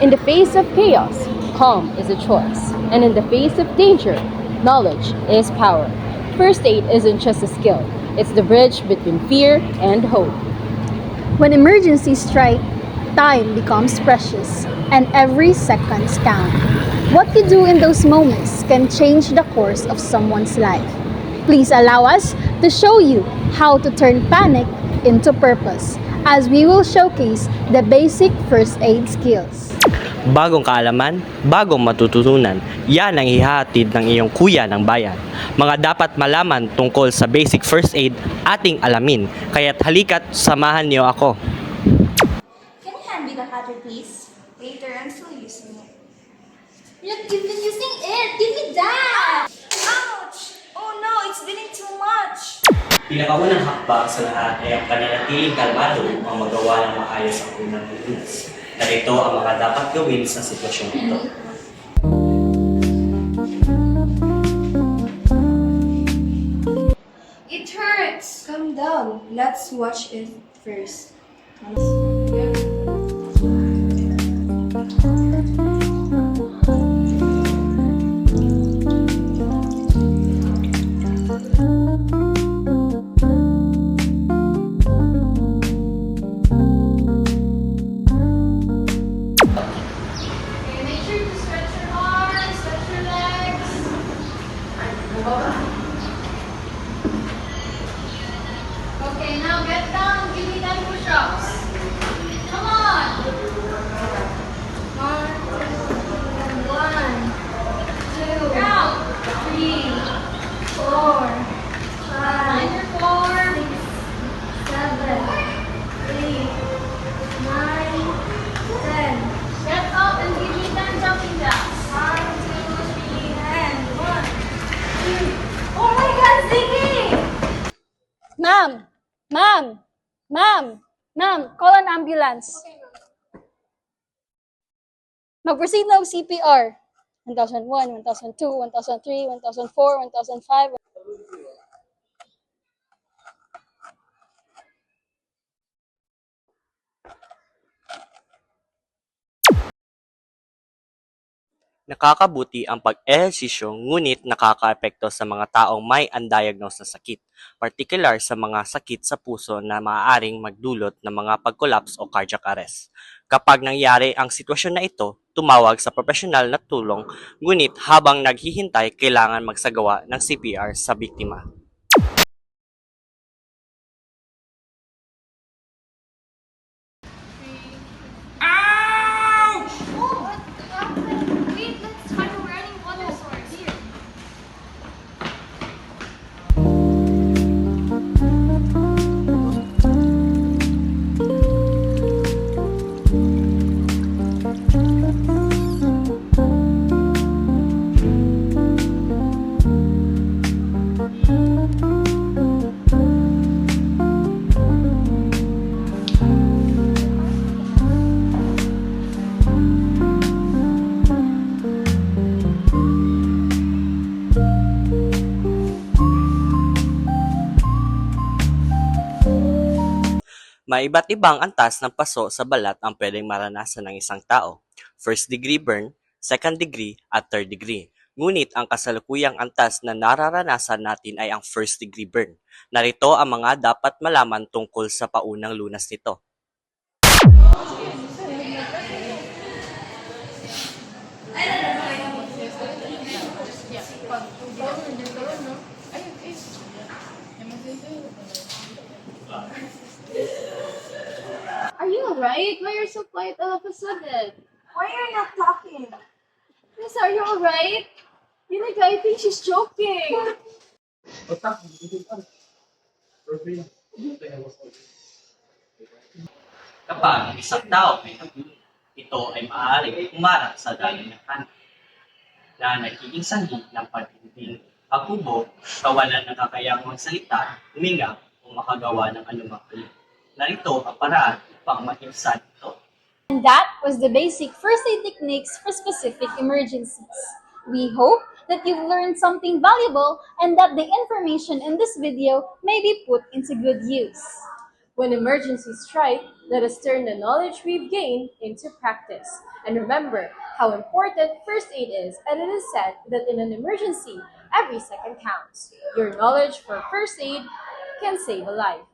In the face of chaos, calm is a choice. And in the face of danger, knowledge is power. First aid isn't just a skill, it's the bridge between fear and hope. When emergencies strike, time becomes precious and every second counts. What you do in those moments can change the course of someone's life. Please allow us to show you how to turn panic into purpose as we will showcase the basic first aid skills. Bagong kaalaman, bagong matututunan, yan ang ihahatid ng iyong kuya ng bayan. Mga dapat malaman tungkol sa basic first aid ating alamin, kaya't halika't samahan niyo ako. Can you hand me the cutter, please? Later, I'm still using it. Look, you've been using it! Give me that! Ouch! Oh no, it's bleeding too much! Pinakaunang hakbang sa lahat ay ang pananatiling kalmado upang magawa ng maayos ang unang lunas. Narito ang mga dapat gawin sa sitwasyong ito. It hurts! Calm down. Let's watch it first. Make sure to stretch your arms, stretch your legs. Okay, now get down, give me 10 push-ups. Come on. One, two, Count. 3, 4, 5, Find your form. 7, 8, 9, 10. Get up and give me 10 jumping jacks. 1, 2, 3, and 1, 2. Oh my God, Ziggy! Ma'am! Ma'am! Ma'am! Ma'am! Call an ambulance. Mag-proceed na og CPR. 1001, 1002, 1003, 1004, 1005. Nakakabuti ang pag-ehersisyo ngunit nakakaapekto sa mga taong may undiagnosed na sakit, partikular sa mga sakit sa puso na maaaring magdulot ng mga pag-collapse o cardiac arrest. Kapag nangyari ang sitwasyon na ito, tumawag sa profesional na tulong, ngunit habang naghihintay, kailangan magsagawa ng CPR sa biktima. Oh, what happened? Wait, let's find a running water source. Here. May iba't ibang antas ng paso sa balat ang pwedeng maranasan ng isang tao. First degree burn, second degree, at third degree. Ngunit ang kasalukuyang antas na nararanasan natin ay ang first degree burn. Narito ang mga dapat malaman tungkol sa paunang lunas nito. Are you alright? Why are you so quiet all of a sudden? Why are you not talking? Miss, are you alright? You like, I think she's joking. Kapag ang isang tao ay nagulo, ito ay maaaring umarap sa daloy ng kanan na nagiging sanhi ng pagtinding, pagkubo, kawalan ng kakayang magsalita, huminga, o makagawa ng anumang ulit. Narito ang paraan upang maibsan ito. And that was the basic first aid techniques for specific emergencies. We hope that you've learned something valuable and that the information in this video may be put into good use. When emergencies strike, let us turn the knowledge we've gained into practice. And remember how important first aid is, and it is said that in an emergency, every second counts. Your knowledge for first aid can save a life.